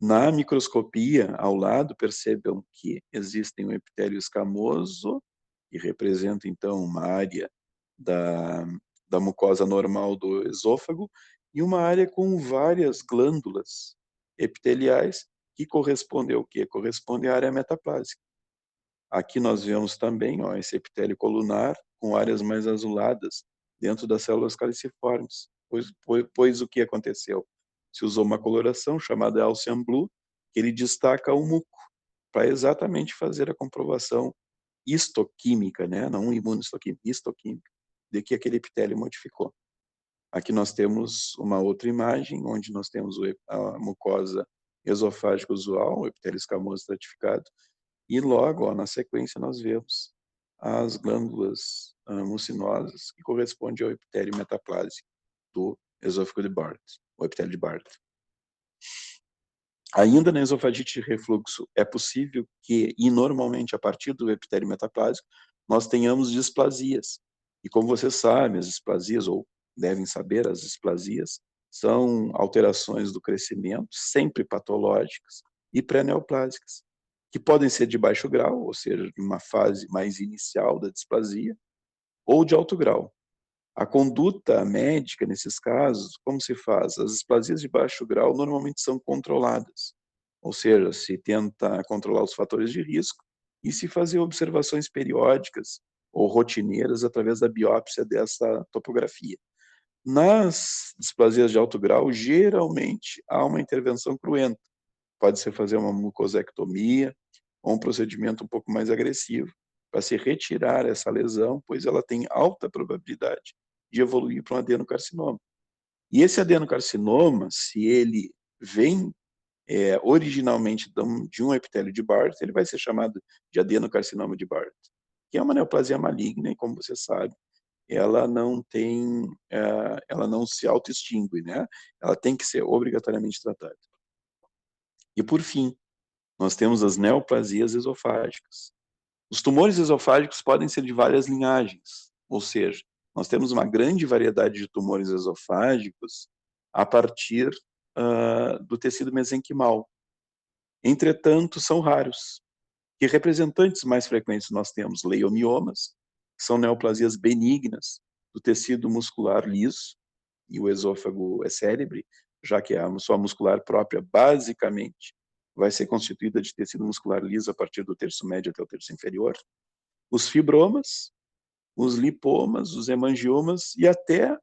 [SPEAKER 1] Na microscopia, ao lado, percebam que existe um epitélio escamoso, que representa, então, uma área da mucosa normal do esôfago, e uma área com várias glândulas epiteliais, que correspondem ao quê? Corresponde à área metaplásica. Aqui nós vemos também esse epitélio colunar, com áreas mais azuladas, dentro das células caliciformes. Pois o que aconteceu? Se usou uma coloração chamada Gaussian Blue, que ele destaca o muco, para exatamente fazer a comprovação histoquímica, né? Não imunohistoquímica, histoquímica, de que aquele epitélio modificou. Aqui nós temos uma outra imagem, onde nós temos a mucosa esofágica usual, o epitélio escamoso estratificado, e logo, na sequência, nós vemos as glândulas mucinosas, que correspondem ao epitélio metaplásico do esôfago de Barrett, o epitélio de Barrett. Ainda na esofagite de refluxo, é possível que, e normalmente a partir do epitélio metaplásico, nós tenhamos displasias. E como vocês sabem, as displasias, ou devem saber, as displasias, são alterações do crescimento, sempre patológicas, e pré-neoplásicas, que podem ser de baixo grau, ou seja, de uma fase mais inicial da displasia, ou de alto grau. A conduta médica, nesses casos, como se faz? As displasias de baixo grau normalmente são controladas, ou seja, se tenta controlar os fatores de risco e se fazer observações periódicas ou rotineiras através da biópsia dessa topografia. Nas displasias de alto grau, geralmente há uma intervenção cruenta. Pode ser fazer uma mucosectomia ou um procedimento um pouco mais agressivo para se retirar essa lesão, pois ela tem alta probabilidade de evoluir para um adenocarcinoma. E esse adenocarcinoma, se ele vem originalmente de um epitélio de Barth, ele vai ser chamado de adenocarcinoma de Barth, que é uma neoplasia maligna e, como você sabe, ela não se autoextingue, né? Ela tem que ser obrigatoriamente tratada. E, por fim, nós temos as neoplasias esofágicas. Os tumores esofágicos podem ser de várias linhagens, ou seja, nós temos uma grande variedade de tumores esofágicos a partir do tecido mesenquimal. Entretanto, são raros. E representantes mais frequentes nós temos leiomiomas, que são neoplasias benignas do tecido muscular liso, e o esôfago é cérebre, já que a sua muscular própria basicamente vai ser constituída de tecido muscular liso a partir do terço médio até o terço inferior. Os fibromas, os lipomas, os hemangiomas e até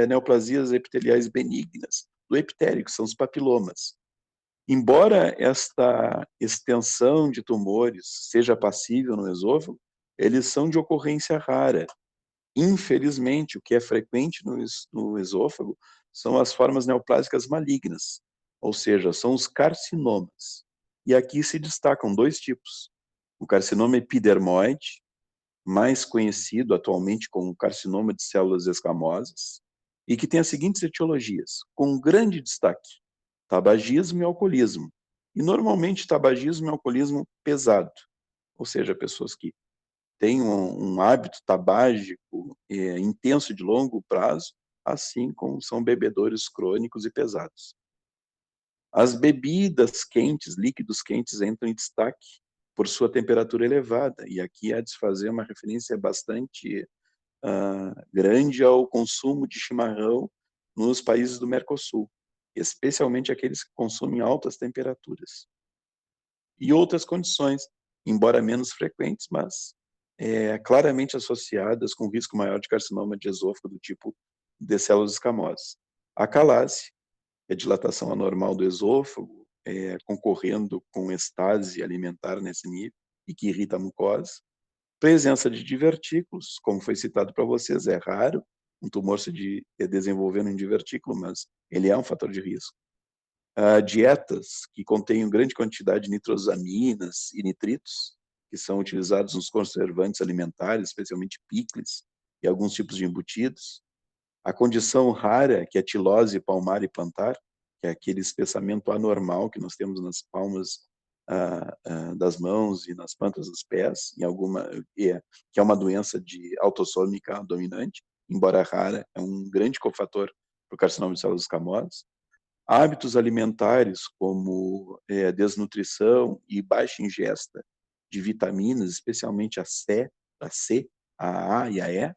[SPEAKER 1] neoplasias epiteliais benignas do epitélio, que são os papilomas. Embora esta extensão de tumores seja passível no esôfago, eles são de ocorrência rara. Infelizmente, o que é frequente no esôfago são as formas neoplásicas malignas, ou seja, são os carcinomas. E aqui se destacam dois tipos. O carcinoma epidermoide, mais conhecido atualmente como carcinoma de células escamosas, e que tem as seguintes etiologias, com grande destaque: tabagismo e alcoolismo. E normalmente tabagismo e alcoolismo pesado, ou seja, pessoas que têm um hábito tabágico intenso de longo prazo, assim como são bebedores crônicos e pesados. As bebidas quentes, líquidos quentes, entram em destaque por sua temperatura elevada, e aqui há de se fazer uma referência bastante grande ao consumo de chimarrão nos países do Mercosul, especialmente aqueles que consomem altas temperaturas. E outras condições, embora menos frequentes, mas claramente associadas com risco maior de carcinoma de esôfago do tipo de células escamosas. A calase, a dilatação anormal do esôfago, concorrendo com estase alimentar nesse nível, e que irrita a mucosa. Presença de divertículos, como foi citado para vocês, é raro um tumor se desenvolvendo em divertículo, mas ele é um fator de risco. Dietas que contêm grande quantidade de nitrosaminas e nitritos, que são utilizados nos conservantes alimentares, especialmente picles e alguns tipos de embutidos. A condição rara, que é a tilose palmar e plantar, que é aquele espessamento anormal que nós temos nas palmas das mãos e nas plantas dos pés, que é uma doença autossômica dominante, embora rara, é um grande cofator para o carcinoma de células escamosas. Hábitos alimentares como desnutrição e baixa ingesta de vitaminas, especialmente a C, a e a E,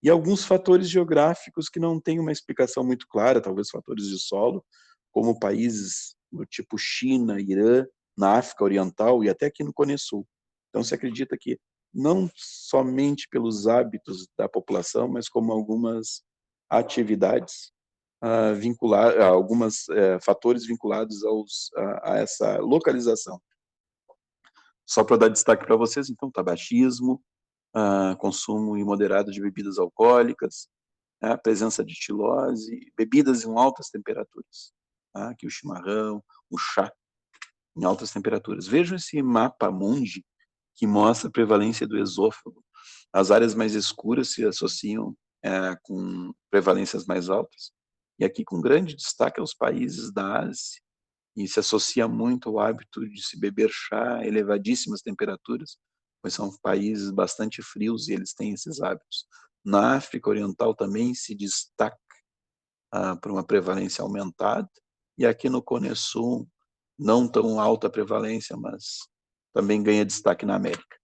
[SPEAKER 1] e alguns fatores geográficos que não têm uma explicação muito clara, talvez fatores de solo, como países do tipo China, Irã, na África Oriental e até aqui no Cone Sul. Então se acredita que não somente pelos hábitos da população, mas como algumas atividades alguns fatores vinculados a essa localização. Só para dar destaque para vocês, então, tabagismo, consumo imoderado de bebidas alcoólicas, a presença de tilose, bebidas em altas temperaturas, aqui o chimarrão, o chá, em altas temperaturas. Vejam esse mapa mundi que mostra a prevalência do esôfago. As áreas mais escuras se associam com prevalências mais altas, e aqui com grande destaque aos países da Ásia, e se associa muito ao hábito de se beber chá a elevadíssimas temperaturas, pois são países bastante frios e eles têm esses hábitos. Na África Oriental também se destaca por uma prevalência aumentada, e aqui no Cone Sul, não tão alta prevalência, mas também ganha destaque na América.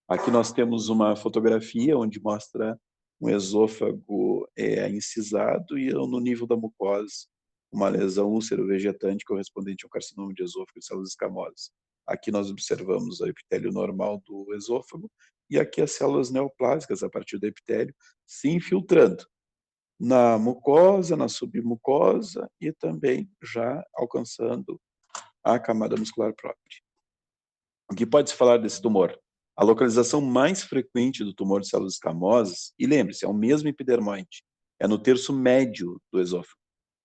[SPEAKER 1] Aqui nós temos uma fotografia onde mostra um esôfago incisado e no nível da mucosa uma lesão úlcero-vegetante correspondente ao carcinoma de esôfago e células escamosas. Aqui nós observamos o epitélio normal do esôfago e aqui as células neoplásicas a partir do epitélio se infiltrando na mucosa, na submucosa e também já alcançando a camada muscular própria. O que pode-se falar desse tumor? A localização mais frequente do tumor de células escamosas, e lembre-se, é o mesmo epidermoide, é no terço médio do esôfago.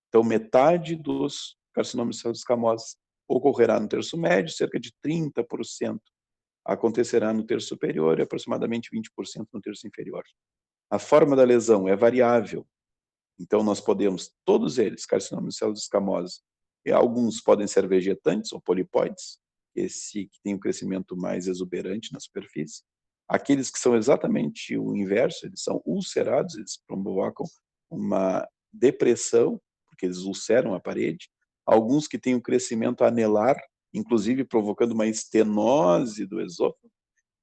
[SPEAKER 1] Então, metade dos carcinomas de células escamosas ocorrerá no terço médio, cerca de 30% acontecerá no terço superior e aproximadamente 20% no terço inferior. A forma da lesão é variável, então nós podemos, todos eles, carcinomas de células escamosas, e alguns podem ser vegetantes ou polipóides, esse que tem um crescimento mais exuberante na superfície. Aqueles que são exatamente o inverso, eles são ulcerados, eles provocam uma depressão, porque eles ulceram a parede. Alguns que têm um crescimento anelar, inclusive provocando uma estenose do esôfago.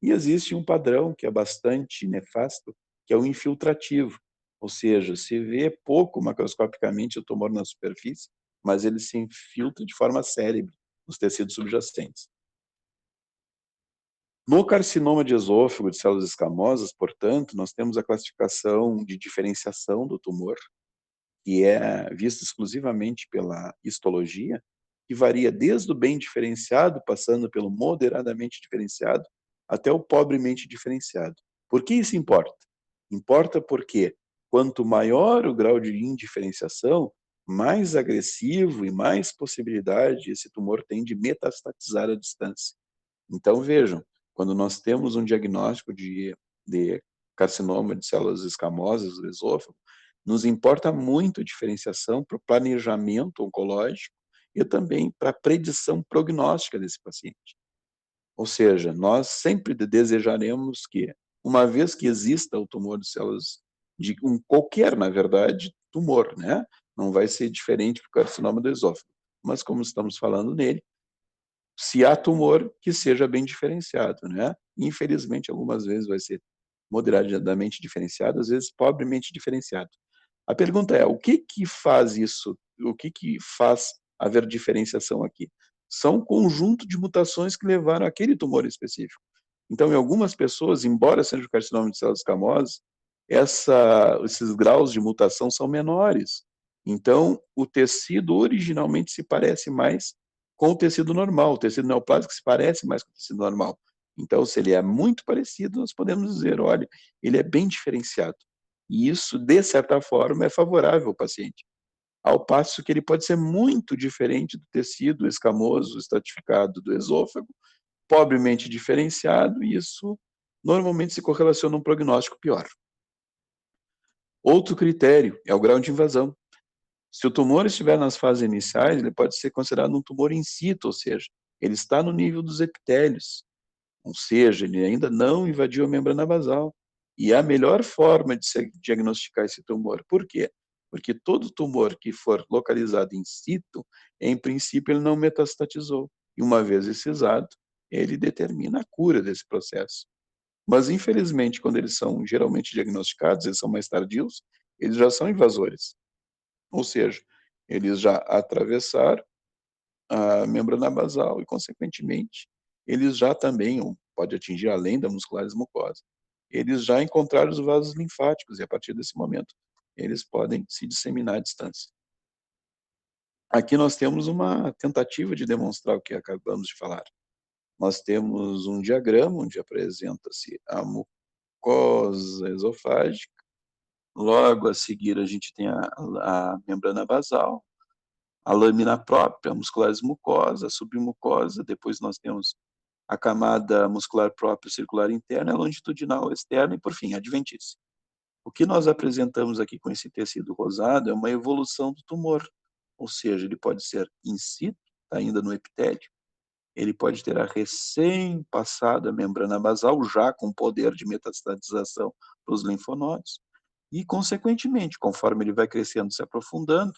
[SPEAKER 1] E existe um padrão que é bastante nefasto, que é o infiltrativo, ou seja, se vê pouco macroscopicamente o tumor na superfície, mas ele se infiltra de forma célebre nos tecidos subjacentes. No carcinoma de esôfago de células escamosas, portanto, nós temos a classificação de diferenciação do tumor, que é vista exclusivamente pela histologia, que varia desde o bem diferenciado, passando pelo moderadamente diferenciado, até o pobremente diferenciado. Por que isso importa? Importa porque quanto maior o grau de indiferenciação, mais agressivo e mais possibilidade esse tumor tem de metastatizar à distância. Então, vejam, quando nós temos um diagnóstico de carcinoma de células escamosas do esôfago, nos importa muito a diferenciação para o planejamento oncológico e também para a predição prognóstica desse paciente. Ou seja, nós sempre desejaremos que, uma vez que exista o tumor de células, de qualquer, na verdade, tumor, né? Não vai ser diferente do carcinoma do esôfago. Mas como estamos falando nele, se há tumor, que seja bem diferenciado, né? Infelizmente, algumas vezes vai ser moderadamente diferenciado, às vezes pobremente diferenciado. A pergunta é, o que que faz isso? O que que faz haver diferenciação aqui? São um conjunto de mutações que levaram àquele tumor específico. Então, em algumas pessoas, embora seja o carcinoma de células escamosas, esses graus de mutação são menores. Então, o tecido originalmente se parece mais com o tecido normal. O tecido neoplásico se parece mais com o tecido normal. Então, se ele é muito parecido, nós podemos dizer, olha, ele é bem diferenciado. E isso, de certa forma, é favorável ao paciente. Ao passo que ele pode ser muito diferente do tecido escamoso estratificado do esôfago, pobremente diferenciado, e isso normalmente se correlaciona a um prognóstico pior. Outro critério é o grau de invasão. Se o tumor estiver nas fases iniciais, ele pode ser considerado um tumor in situ, ou seja, ele está no nível dos epitélios, ou seja, ele ainda não invadiu a membrana basal. E é a melhor forma de se diagnosticar esse tumor. Por quê? Porque todo tumor que for localizado in situ, em princípio, ele não metastatizou. E uma vez excisado, ele determina a cura desse processo. Mas, infelizmente, quando eles são geralmente diagnosticados, eles são mais tardios, eles já são invasores. Ou seja, eles já atravessaram a membrana basal e, consequentemente, eles já também, ou pode atingir além da musculares mucosa, eles já encontraram os vasos linfáticos e, a partir desse momento, eles podem se disseminar à distância. Aqui nós temos uma tentativa de demonstrar o que acabamos de falar. Nós temos um diagrama onde apresenta-se a mucosa esofágica, logo a seguir a gente tem a membrana basal, a lâmina própria, a musculares mucosa, a submucosa, depois nós temos a camada muscular própria circular interna, a longitudinal externa e, por fim, a adventícia. O que nós apresentamos aqui com esse tecido rosado é uma evolução do tumor, ou seja, ele pode ser in situ, ainda no epitélio, ele pode ter a recém-passada membrana basal, já com poder de metastatização para os linfonodos, e, consequentemente, conforme ele vai crescendo, se aprofundando,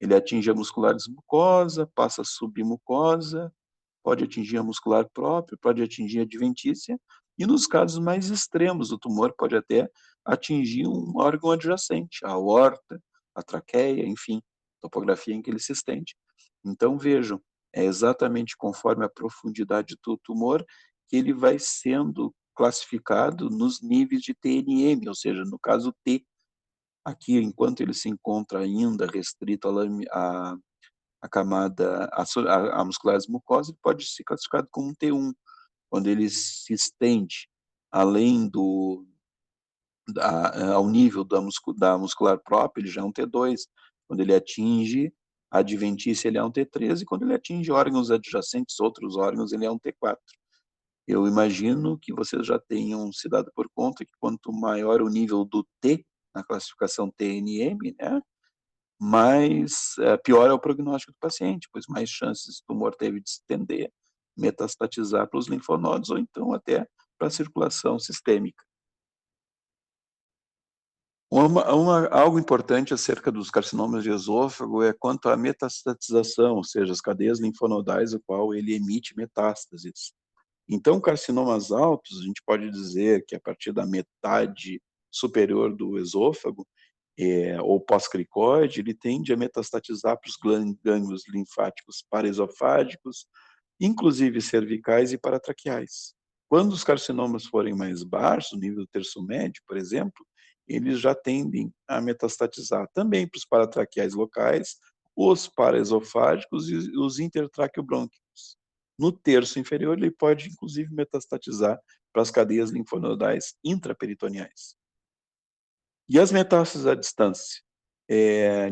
[SPEAKER 1] ele atinge a musculares mucosa, passa a submucosa, pode atingir a muscular própria, pode atingir a adventícia, e nos casos mais extremos do tumor pode até atingir um órgão adjacente, a aorta, a traqueia, enfim, topografia em que ele se estende. Então vejam, é exatamente conforme a profundidade do tumor que ele vai sendo classificado nos níveis de TNM, ou seja, no caso T. Aqui, enquanto ele se encontra ainda restrito a camada, a musculares mucosa, ele pode ser classificado como um T1. quando ele se estende além ao nível da muscular própria, ele já é um T2. Quando ele atinge a adventícia, ele é um T3, e quando ele atinge órgãos adjacentes, outros órgãos, ele é um T4. Eu imagino que vocês já tenham se dado por conta que quanto maior o nível do T, na classificação TNM, né, mais pior é o prognóstico do paciente, pois mais chances o tumor teve de se estender, metastatizar para os linfonodos, ou então até para a circulação sistêmica. Algo importante acerca dos carcinomas de esôfago é quanto à metastatização, ou seja, as cadeias linfonodais, o qual ele emite metástases. Então, carcinomas altos, a gente pode dizer que a partir da metade superior do esôfago, ou pós-cricoide, ele tende a metastatizar para os gânglios linfáticos paraesofágicos, inclusive cervicais e paratraqueais. Quando os carcinomas forem mais baixos, nível terço médio, por exemplo, eles já tendem a metastatizar também para os paratraqueais locais, os paraesofágicos e os intertraqueobrônquicos. No terço inferior, ele pode, inclusive, metastatizar para as cadeias linfonodais intraperitoneais. E as metástases à distância?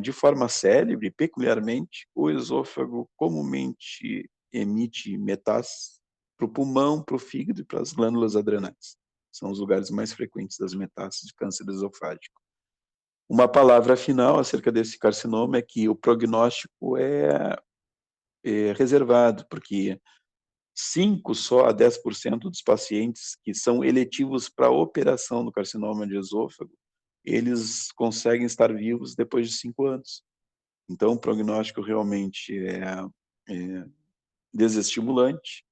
[SPEAKER 1] De forma célebre, peculiarmente, o esôfago comumente emite metástases para o pulmão, para o fígado e para as glândulas adrenais. São os lugares mais frequentes das metástases de câncer esofágico. Uma palavra final acerca desse carcinoma é que o prognóstico é reservado, porque 5 só a 10% dos pacientes que são eletivos para operação do carcinoma de esôfago, eles conseguem estar vivos depois de 5 anos. Então, o prognóstico realmente é desestimulante,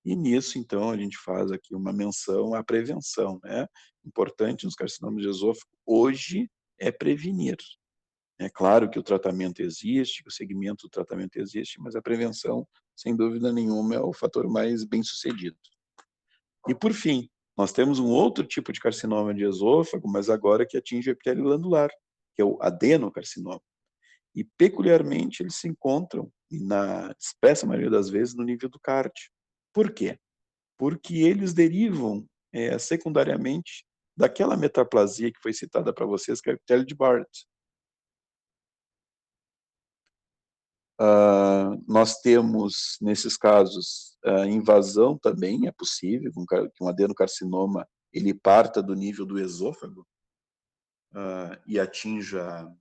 [SPEAKER 1] e nisso, então, a gente faz aqui uma menção à prevenção, né? Importante nos carcinomas de esôfago, hoje, é prevenir. É claro que o tratamento existe, que o segmento do tratamento existe, mas a prevenção, sem dúvida nenhuma, é o fator mais bem-sucedido. E, por fim, nós temos um outro tipo de carcinoma de esôfago, mas agora que atinge o epitélio glandular, que é o adenocarcinoma. E, peculiarmente, eles se encontram, na expressa maioria das vezes, no nível do cárdio. Por quê? Porque eles derivam secundariamente daquela metaplasia que foi citada para vocês, que é o epitélio de Barrett. Nós temos, nesses casos, invasão também é possível, que um adenocarcinoma ele parta do nível do esôfago e atinja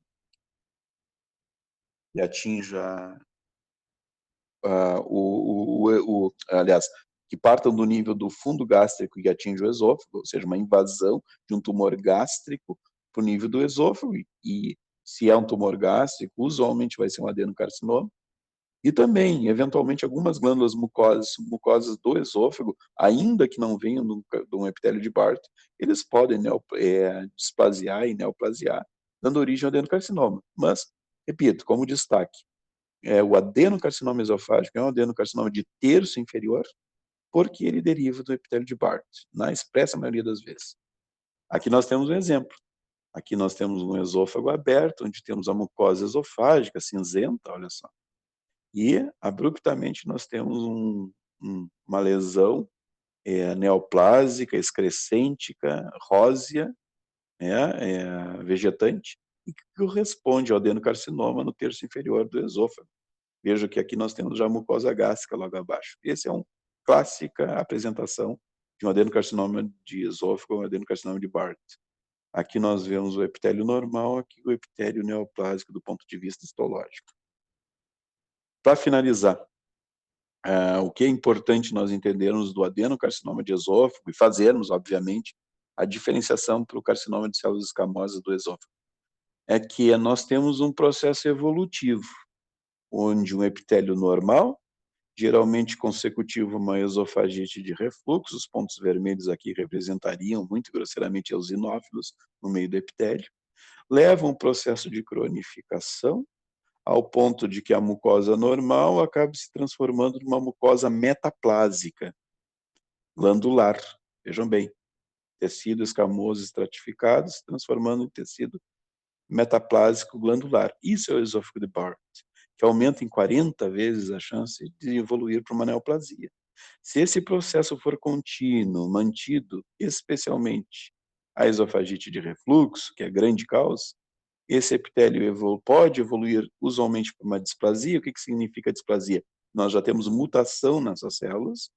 [SPEAKER 1] aliás, que partam do nível do fundo gástrico e atinja o esôfago, ou seja, uma invasão de um tumor gástrico para o nível do esôfago, e se é um tumor gástrico, usualmente vai ser um adenocarcinoma. E também, eventualmente, algumas glândulas mucosas do esôfago, ainda que não venham de um epitélio de Barrett, eles podem displasiar e neoplasiar, dando origem ao adenocarcinoma. Mas, repito, como destaque, o adenocarcinoma esofágico é um adenocarcinoma de terço inferior, porque ele deriva do epitélio de Barrett, na expressa maioria das vezes. Aqui nós temos um exemplo. Aqui nós temos um esôfago aberto, onde temos a mucosa esofágica cinzenta, olha só. E, abruptamente, nós temos uma lesão neoplásica, excrescêntica, rósea, vegetante, e que corresponde ao adenocarcinoma no terço inferior do esôfago. Veja que aqui nós temos já a mucosa gástrica logo abaixo. Esse é uma clássica apresentação de um adenocarcinoma de esôfago, um adenocarcinoma de Barrett. Aqui nós vemos o epitélio normal, aqui o epitélio neoplásico do ponto de vista histológico. Para finalizar, o que é importante nós entendermos do adenocarcinoma de esôfago e fazermos, obviamente, a diferenciação para o carcinoma de células escamosas do esôfago, é que nós temos um processo evolutivo, onde um epitélio normal, geralmente consecutivo a uma esofagite de refluxo, os pontos vermelhos aqui representariam muito grosseiramente eosinófilos no meio do epitélio, leva a um processo de cronificação, ao ponto de que a mucosa normal acaba se transformando numa mucosa metaplásica, glandular. Vejam bem, tecido escamoso estratificado se transformando em tecido metaplásico glandular. Isso é o esôfago de Barrett, que aumenta em 40 vezes a chance de evoluir para uma neoplasia. Se esse processo for contínuo, mantido, especialmente a esofagite de refluxo, que é a grande causa, esse epitélio pode evoluir usualmente para uma displasia. O que significa displasia? Nós já temos mutação nessas células,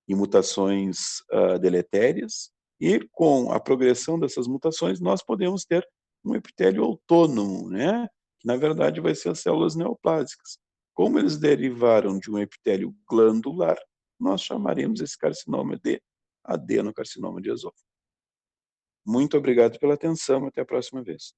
[SPEAKER 1] e mutações deletérias, e com a progressão dessas mutações nós podemos ter um epitélio autônomo, né? Que na verdade vai ser as células neoplásicas. Como eles derivaram de um epitélio glandular, nós chamaremos esse carcinoma de adenocarcinoma de esôfago. Muito obrigado pela atenção, até a próxima vez.